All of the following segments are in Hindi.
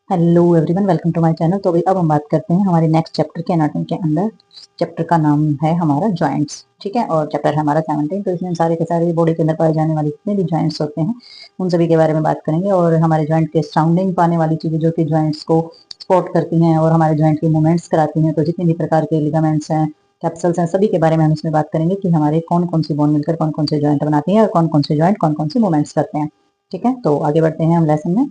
Hello everyone, welcome to my channel. तो अभी अब हम बात करते हैं हमारे नेक्स्ट चैप्टर के एनाटॉमी के अंदर। चैप्टर का नाम है हमारा जॉइंट्स, ठीक है। और चैप्टर है हमारा 17। तो इसमें सारे के सारे बॉडी के अंदर पाए जाने वाले जितने भी जॉइंट्स होते हैं उन सभी के बारे में बात करेंगे। और हमारे जॉइंट के सराउंडिंग पाने वाली चीजें जो कि जॉइंट्स को सपोर्ट करती हैं और हमारे जॉइंट के मूवमेंट्स कराती हैं, तो जितने भी प्रकार के लिगामेंट्स हैं, कैप्सल्स हैं, सभी के बारे में हम इसमें बात करेंगे कि हमारे कौन कौन सी बोन मिलकर कौन कौन से जॉइंट बनाती हैं और कौन कौन से जॉइंट कौन कौन से मूवमेंट्स करते हैं, ठीक है। तो आगे बढ़ते हैं हम लेसन में।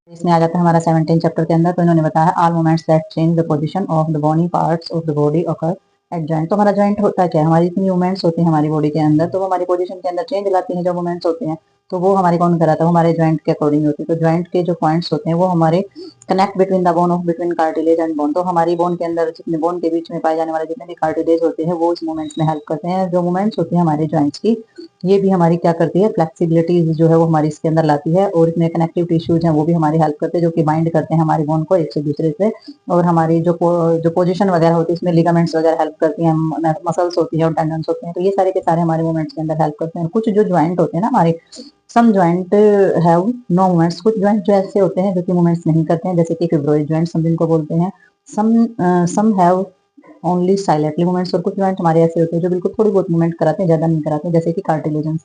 इसमें आ जाता है हमारा 17 चैप्टर के अंदर। तो इन्होंने बताया all moments that change the position of the body parts of the body occur eight joint. तो हमारा जॉइंट होता है क्या, हमारी जितनी मूवमेंट्स होती हैं हमारी बॉडी के अंदर, तो वो हमारी पोजीशन के अंदर चेंज लाती हैं। जो मूवमेंट्स होते हैं तो वो हमारे कौन कराता है, हमारे जॉइंट के अकॉर्डिंग होती है। तो जॉइंट के जो पॉइंट्स होते हैं वो हमारे connect between the bone of between cartilage and bone. तो हमारी बोन के अंदर जितने बोन के बीच में पाए जाने वाले जितने भी कार्टिलेज होते हैं वो इस मूवमेंट्स में हेल्प करते हैं। जो मूवमेंट्स होती है हमारे जॉइंट्स की, ये भी हमारी क्या करती है, फ्लेक्सिबिलिटी जो है वो हमारी इसके अंदर लाती है। और इसमें कनेक्टिव टिश्यूज हैं वो भी हमारी हेल्प करते हैं, जो कि बाइंड करते हैं हमारे बोन को एक से दूसरे से। और हमारी जो पोजीशन वगैरह होती है इसमें लिगामेंट्स वगैरह हेल्प करती हैं, मसल्स होती है और टेंडन्स होते हैं। तो ये सारे के सारे हमारे मूवमेंट्स के अंदर हेल्प करते हैं। कुछ जो ज्वाइंट होते हैं ना हमारे, सम ज्वाइंट हैव नो मूवमेंट्स। कुछ ज्वाइंट जो ऐसे होते हैं जो कि मूवमेंट्स नहीं करते हैं, जैसे कि फिब्रोइड ज्वाइंट हम जिनको बोलते हैं। Some have only silently movements. और कुछ ज्वाइंट हमारे ऐसे होते हैं जो बिल्कुल थोड़ी बहुत मूवमेंट कराते हैं, ज्यादा नहीं कराते हैं, जैसे कि कार्टिलेजन्स।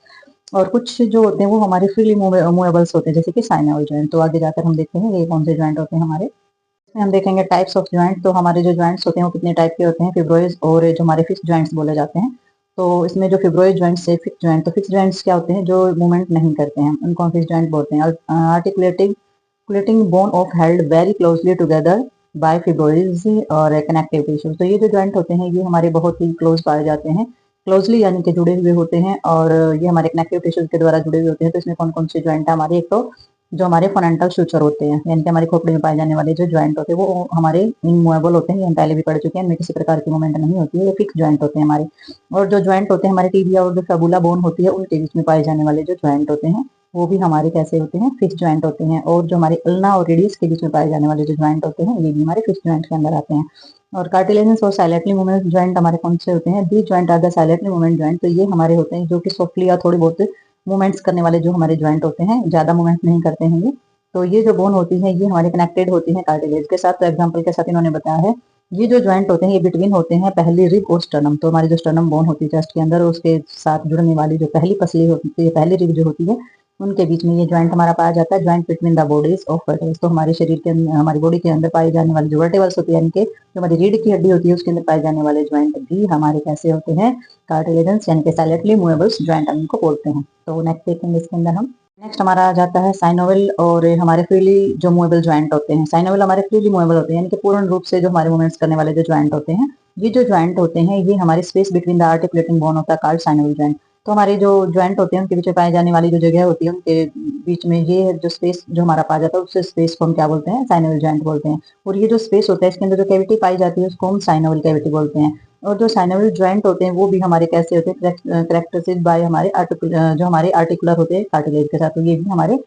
और कुछ जो होते हैं वो हमारे फ्रीली मूवेबल्स होते हैं, जैसे कि साइनोवियल ज्वाइंट। तो आगे जाकर हम देखते हैं ये कौन से ज्वाइंट होते हैं हमारे। इसमें हम देखेंगे टाइप्स ऑफ ज्वाइंट। तो हमारे जो ज्वाइंट्स होते हैं वो कितने टाइप के होते हैं, फिब्रोइड और जो हमारे फिक्स ज्वाइंट्स बोले जाते हैं। तो इसमें जो फिब्रोइड ज्वाइंट्स से फिक्स ज्वाइंट, तो फिक्स ज्वाइंट्स क्या होते हैं, जो मूवमेंट नहीं करते हैं उनको हम फिक्स ज्वाइंट बोलते हैं। Articulating bone of held very closely together by fibroids और कनेक्टिव टिश्यूज। तो ये जो ज्वाइंट होते हैं ये हमारे बहुत ही क्लोज पाए जाते हैं, क्लोजली यानी कि जुड़े हुए होते हैं। और ये हमारे कनेक्टिव टिश्यूज के द्वारा जुड़े हुए होते हैं। तो इसमें कौन कौन से ज्वाइंट है हमारे, एक तो जो हमारे फोनेंटल सूचर होते हैं, यानी कि हमारी खोपड़ी में पाए जाने वाले जो ज्वाइंट होते हैं वो हमारे इनमूवेबल होते हैं। ये हम पहले भी पढ़ चुके हैं, इनमें किसी प्रकार की मूवमेंट नहीं होती है, ये फिक्स ज्वाइंट होते हैं हमारे। और जो ज्वाइंट होते हैं हमारे टीबिया और जो फेबुला बोन होती है उनके बीच में पाए जाने वाले जो ज्वाइंट होते हैं वो भी हमारे कैसे होते हैं, फिक्स ज्वाइंट होते हैं। और जो हमारे अल्ना और रेडियस के बीच में पाए जाने वाले जो ज्वाइंट होते हैं ये भी हमारे फिक्स ज्वाइंट के अंदर आते हैं। और कार्टिलेजन्स और साइलेंटली मूवमेंट ज्वाइंट हमारे कौन से होते हैं, the joint are the silently movement joint. तो ये हमारे होते हैं जो कि सॉफ्टली या थोड़ी बहुत मूवमेंट्स करने वाले जो हमारे ज्वाइंट होते हैं, ज्यादा मूवमेंट नहीं करते हैं ये। तो ये जो बोन होती है ये हमारे कनेक्टेड होती है कार्टिलेज के साथ। तो एग्जांपल के साथ इन्होंने बताया है, ये जो ज्वाइंट होते हैं ये बिटवीन होते हैं पहली रिब और स्टर्नम। तो हमारी जो स्टर्नम बोन होती है चेस्ट के अंदर, उसके साथ जुड़ने वाली जो पहली पसली होती है, पहली रिब जो होती है, उनके बीच में ये ज्वाइंट हमारा पाया जाता है। Joint between the bodies of verticals. तो हमारे शरीर के हमारी बॉडी के अंदर पाई जाने वाली जो वर्टिकल्स होती है, यानी कि जो हमारी रीढ़ की हड्डी होती है उसके अंदर पाए जाने वाले ज्वाइंट भी हमारे कैसे होते हैं, कार्टिलेजन्स, यानी कि साइलेंटली मूवेबल्स ज्वाइंट हम इनको बोलते हैं। तो नेक्स्ट देखेंगे इसके अंदर हम। नेक्स्ट हमारा आ जाता है साइनोविल और हमारे फ्रीली जो मूवेबल ज्वाइंट होते हैं। साइनोविल हमारे फ्रीली मूवेबल होते हैं, यानी कि पूर्ण रूप से जो हमारे मूवमेंट्स करने वाले जो ज्वाइंट होते हैं। ये जो ज्वाइंट होते हैं ये हमारे space between the articulating bone होता है कॉल्ड साइनोविल ज्वाइंट। तो हमारे जो ज्वाइंट होते हैं उनके बीच में पाए जाने वाली जो जगह होती है उनके बीच में ये जो स्पेस जो हमारा पाया जाता है उस स्पेस को हम क्या बोलते हैं, साइनोविल ज्वाइंट बोलते हैं। और ये जो स्पेस होता है इसके अंदर जो कैविटी पाई जाती है उसको हम साइनोविल कैविटी बोलते हैं। और जो साइनोविल ज्वाइंट होते हैं वो भी हमारे कैसे होते हैं, करेक्टरिस्टिक बाय हमारे जो हमारे आर्टिकुलर होते हैं कार्टिलेज के साथ। तो ये भी हमारे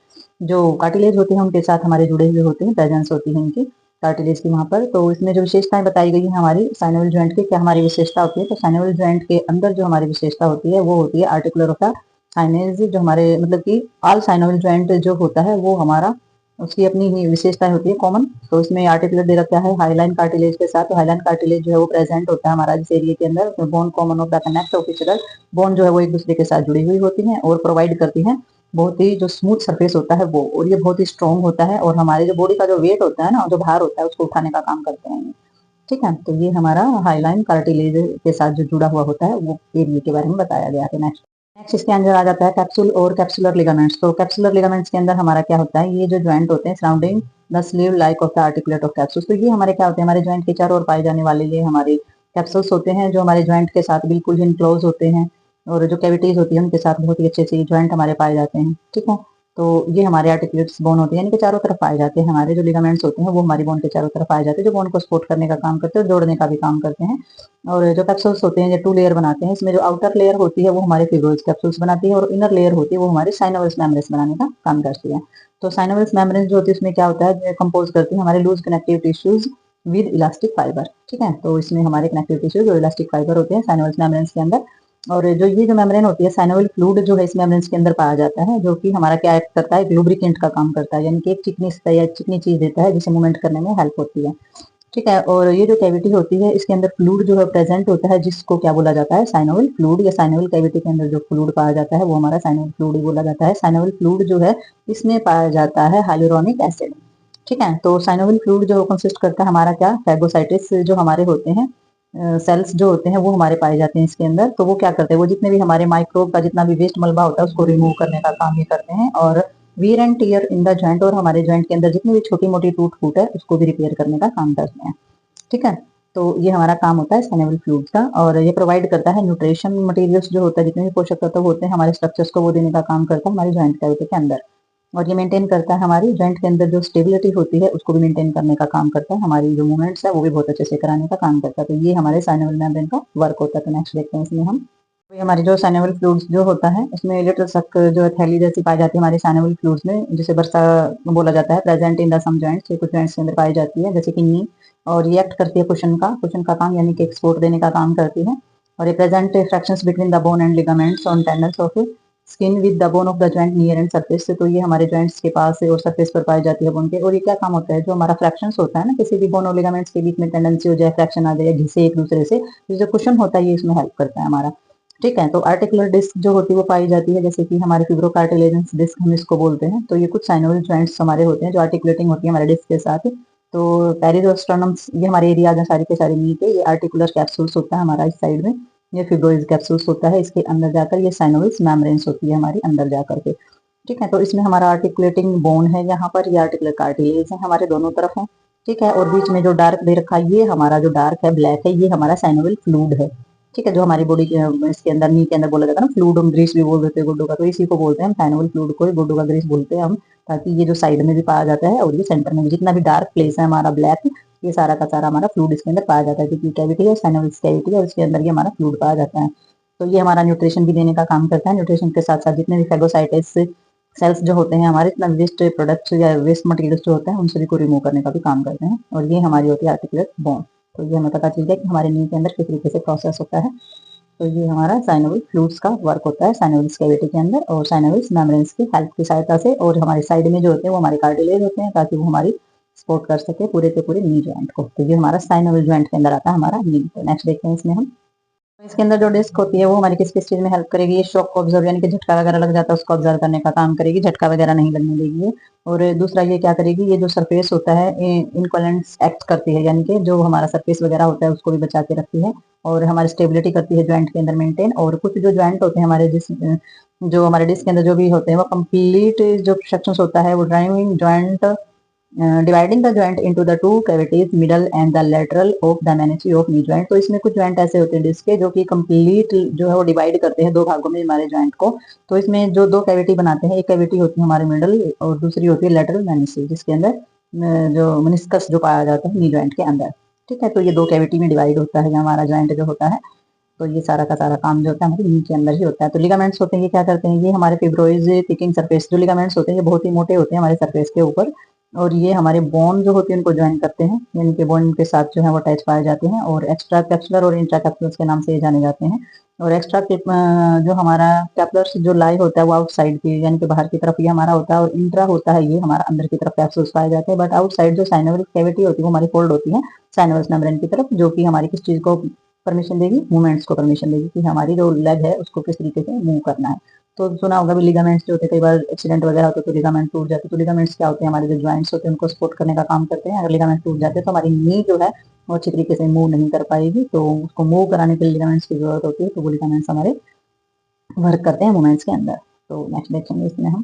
जो कार्टिलेज होते हैं उनके साथ हमारे जुड़े हुए होते हैं, प्रेजेंस होती है इनकी कार्टिलेज की वहां पर। तो इसमें जो विशेषताएं बताई गई है हमारी साइनोविल ज्वाइंट की, क्या हमारी विशेषता होती है, तो साइनोविल ज्वाइंट के अंदर जो हमारी विशेषता होती है वो होती है आर्टिकुलर होता है साइनेज। जो हमारे मतलब कि ऑल साइनोविल ज्वाइंट जो होता है वो हमारा उसकी अपनी ही विशेषताएं होती है कॉमन। तो इसमें आर्टिकुलर दे रखा है हाईलाइन कार्टिलेज के साथ। तो हाईलाइन कार्टिलेज जो है वो प्रेजेंट होता है हमारा जिस एरिया के अंदर bone common of the connect official bone जो है वो एक दूसरे के साथ जुड़ी हुई होती है और प्रोवाइड करती है बहुत ही जो स्मूथ सरफेस होता है वो। और ये बहुत ही स्ट्रॉन्ग होता है और हमारे जो बॉडी का जो वेट होता है ना, जो भार होता है उसको उठाने का काम करते हैं ये, ठीक है। तो ये हमारा हाईलाइन कार्टिलेज के साथ जो जुड़ा हुआ होता है वो एरिया के बारे में बताया गया है। नेक्स्ट नेक्स्ट इसके अंदर आ जाता है कैप्सूल और कैप्सुलर लिगामेंट्स। तो कैप्सुलर लिगामेंट्स के अंदर हमारा क्या होता है, ये जो ज्वाइंट होते हैं surrounding the sleeve like of the articulate of capsule. तो ये हमारे क्या होते हैं, हमारे ज्वाइंट के चारों ओर पाए जाने वाले ये हमारे कैप्सूल्स होते हैं जो हमारे ज्वाइंट के साथ बिल्कुल ही इनक्लोज होते हैं। और जो कैविटीज होती है उनके साथ बहुत ही अच्छे से ज्वाइंट हमारे पाए जाते हैं, ठीक है। तो ये हमारे आर्टिकुलेट्स बोन होती है, यानी कि चारों तरफ पाए जाते हैं। हमारे जो लिगामेंट्स होते हैं वो हमारी बोन के चारों तरफ पाए जाते हैं, जो बोन को सपोर्ट करने का काम करते हैं और जोड़ने का भी काम करते हैं। और जो कैप्सूल्स होते हैं ये टू लेयर बनाते हैं। इसमें जो आउटर लेयर होती है वो हमारे फिब्रोइड कैप्सूल्स बनाती है और इनर लेयर होती है वो हमारे साइनोवियस मेम्ब्रेन्स बनाने का काम करती है। तो साइनोवियस मेम्ब्रेन्स जो होती है उसमें क्या होता है, कंपोज करती है हमारे loose connective tissues with elastic fibre, ठीक है। तो इसमें हमारे कनेक्टिव टिश्यूज और इलास्टिक फाइबर होते हैं साइनोवियस मेम्ब्रेन्स के अंदर। और जो ये जो मेम्ब्रेन होती है, साइनोवियल फ्लूइड जो है इस मेम्ब्रेन के अंदर पाया जाता है, जो कि हमारा क्या एक्ट करता है, लुब्रिकेंट का काम करता है, यानी कि एक चिकनी सतह या चिकनी चीज देता है जिसे मूवमेंट करने में हेल्प होती है। ठीक है, और ये जो कैविटी होती है इसके अंदर फ्लूइड जो है प्रेजेंट होता है, जिसको क्या बोला जाता है, साइनोवियल फ्लूइड। या साइनोवियल कैविटी के अंदर जो फ्लूइड पाया जाता है वो हमारा साइनोवियल फ्लूइड ही बोला जाता है। साइनोवियल फ्लूइड जो है इसमें पाया जाता है हाइलुरोनिक एसिड। ठीक है, तो साइनोवियल फ्लूइड जो कंसिस्ट करता है हमारा क्या, फैगोसाइटिस जो हमारे होते हैं सेल्स जो होते हैं वो हमारे पाए जाते हैं इसके अंदर। तो वो क्या करते हैं, वो जितने भी हमारे माइक्रोब का जितना भी वेस्ट मलबा होता है उसको रिमूव करने का काम ये करते हैं, और wear and tear in the joint, और हमारे जॉइंट के अंदर जितनी भी छोटी मोटी टूट फूट है उसको भी रिपेयर करने का काम करते हैं। ठीक है, तो ये हमारा काम होता है साइनोवियल फ्लूइड का, और ये प्रोवाइड करता है न्यूट्रिशन मटेरियल्स जो होता है, जितने भी पोषक तत्व होते हैं हमारे स्ट्रक्चर्स को वो देने का काम करता है हमारे जॉइंट कैविटी के अंदर। और ये मेंटेन करता है हमारी जॉइंट के अंदर जो स्टेबिलिटी होती है उसको भी मेंटेन करने का काम करता है, हमारी जो मूवमेंट्स है वो भी बहुत अच्छे से कराने का काम करता है। तो ये हमारे साइनोवियल मेम्ब्रेन का वर्क होता है। तो नेक्स्ट देखते हैं इसमें हम, तो ये हमारी जो साइनोवियल फ्लूइड्स जो होता है इसमें लिटिल सक जो है थैली जैसी पाई जाती है हमारे साइनोवियल फ्लूइड्स में, जिसे बरसा बोला जाता है, present in the some joints, ये कुछ जॉइंट्स के अंदर पाई जाती है, जैसे कि नी। और ये एक्ट करती है कुशन का काम, यानी कि एक्सपोर्ट देने का काम करती है। और ये present fractions between the bone and ligaments on tendons of skin with the bone of the joint near and surface से। तो ये हमारे जॉइंट्स के पास और सरफेस पर पाई जाती है बोन के। और ये क्या काम होता है, जो हमारा फ्रैक्शंस होता है ना, किसी भी बोन और लिगामेंट्स के बीच में टेंडेंसी हो जाए, फ्रैक्शन आ जाए, घिसे एक दूसरे से, तो जो कुशन होता है ये इसमें हेल्प करता है हमारा। ठीक है, तो आर्टिकुलर डिस्क जो होती है वो पाई जाती है, जैसे कि हमारे फिब्रोकार्टिलेजेंस डिस्क हम इसको बोलते हैं। तो ये कुछ साइनोवियल जॉइंट्स हमारे होते हैं जो आर्टिकुलेटिंग होती है हमारे डिस्क के साथ। तो पेरिडोस्टर्नम्स ये हमारे एरियाज हैं सारी के सारी नी के। ये आर्टिकुलर कैप्सूल्स होता है हमारा इस साइड में, ये फिब्रोइड कैप्सूल्स होता है, इसके अंदर जाकर ये साइनोवियल मेम्ब्रेन्स होती है हमारी अंदर जाकर के। ठीक है, तो इसमें हमारा आर्टिकुलेटिंग बोन है, यहाँ पर ये आर्टिकुलर कार्टिलेज है हमारे दोनों तरफ है। ठीक है, और बीच में जो डार्क दे रखा है ये हमारा जो डार्क है, ब्लैक है, ये हमारा साइनोवियल फ्लूइड है। ठीक है, जो हमारी बॉडी के इसके अंदर नी के अंदर बोला जाता है ना, फ्लूइड ग्रीस भी बोल देते हैं गुड्डू का, तो इसी को बोलते हैं हम साइनोवियल फ्लूइड को, गुड्डू का ग्रीस बोलते हैं हम। ताकि ये जो साइड में भी पाया जाता है और ये सेंटर में भी, जितना भी डार्क प्लेस है हमारा ब्लैक, ये सारा का सारा हमारा फ्लूइड इसके अंदर पाया जाता है, क्योंकि कैविटी है साइनोवियल कैविटी है और इसके अंदर ये हमारा फ्लूइड पाया जाता है। तो ये हमारा न्यूट्रिशन भी देने का काम करता है। न्यूट्रिशन के साथ साथ जितने भी फेगोसाइटिस सेल्स जो होते हैं हमारे, इतना वेस्ट प्रोडक्ट्स या वेस्ट मटेरियल्स जो होते हैं उन सभी को रिमूव करने का भी काम करते हैं। और ये हमारी होती है आर्टिकुलर बोन। तो ये हमें पता चल गया कि हमारे नी के अंदर किस तरीके से प्रोसेस होता है। तो ये हमारा साइनोवियल फ्लूइड्स का वर्क होता है साइनोवियल कैविटी के अंदर, और साइनोवियल मेम्ब्रेन्स की हेल्प की सहायता से। और हमारे साइड में जो होते हैं वो हमारे कार्टिलेज होते हैं, ताकि वो हमारी सपोर्ट कर सके पूरे के पूरे नी जॉइंट को। तो ये हमारा साइनोवियल जॉइंट के अंदर आता है हमारा नी। तो नेक्स्ट देखते हैं इसमें हम, इसके अंदर जो डिस्क होती है वो हमारी किस किस चीज में हेल्प करेगी, ये शॉक को ऑब्जर्व, यानी कि झटका वगैरह लग जाता है उसको ऑब्जर्व करने का काम करेगी, झटका वगैरह नहीं लगने देगी ये। और दूसरा ये क्या करेगी, ये जो सरफेस होता है इनकोलेंस एक्ट करती है, यानी कि जो हमारा सरफेस वगैरह होता है उसको भी बचा के रखती है, और हमारी स्टेबिलिटी करती है ज्वाइंट के अंदर मेंटेन। और कुछ जो ज्वाइंट होते हैं हमारे जो हमारे डिस्क के अंदर जो भी होते हैं वो कंप्लीट जो सेक्शंस होता है वो driving joint dividing the joint into the two cavities middle and the lateral of the menisci of knee joint. तो इसमें कुछ ज्वाइंट ऐसे होते हैं जिसके जो कि कंप्लीट जो है वो डिवाइड करते हैं दो भागों में हमारे ज्वाइंट को। तो इसमें जो दो कैविटी बनाते हैं, एक कैविटी होती है हमारे मिडल और दूसरी होती है लेटरल मेनिसी, जिसके अंदर जो मेनिस्कस जो पाया जाता है नी ज्वाइंट के अंदर। ठीक है, तो ये दो कैविटी में डिवाइड होता है हमारा ज्वाइंट जो होता है। तो ये सारा का सारा काम जो होता है हमारे नी के अंदर ही होता है। तो लिगामेंट्स होते हैं, ये क्या करते हैं, ये हमारे फिब्रोइज थिकिंग सरफेस जो लिगामेंट्स होते हैं ये बहुत ही मोटे होते हैं हमारे सरफेस के ऊपर, और ये हमारे बोन जो होती है उनको ज्वाइन करते हैं, यानी कि बोन के साथ जो है वो अटैच पाए जाते हैं। और एक्स्ट्रा कैप्सुलर और इंट्रा कैप्सुलर के नाम से ये जाने जाते हैं। और एक्स्ट्रा जो हमारा कैप्सुलर जो लाई होता है वो आउटसाइड की, यानी कि बाहर की तरफ ये हमारा होता है, और इंट्रा होता है ये हमारा अंदर की तरफ कैप्सूल्स पाए जाते हैं। बट आउटसाइड जो साइनोवियल कैविटी होती है वो हमारी फोल्ड होती है साइनोवियल मेम्ब्रेन की तरफ, जो कि हमारी किस चीज को परमिशन देगी, मूवमेंट्स को परमिशन देगी, कि हमारी जो लेग है उसको किस तरीके से मूव करना है। तो सुना होगा भी लिगामेंट्स जो होते हैं, कई बार एक्सीडेंट वगैरह होते तो लिगामेंट टूट जाते, तो लिगामेंट्स क्या होते हैं, हमारे जो ज्वाइंट्स होते हैं उनको सपोर्ट करने का काम करते हैं। अगर लिगामेंट टूट जाते हैं तो हमारी नी जो है वो अच्छी तरीके से मूव नहीं कर पाएगी, तो उसको मूव कराने के लिए लिगामेंट्स की जरूरत होती है। तो वो लिगामेंट्स हमारे वर्क करते हैं मूवमेंट्स के अंदर। तो नेक्स्ट देखेंगे इसमें हम,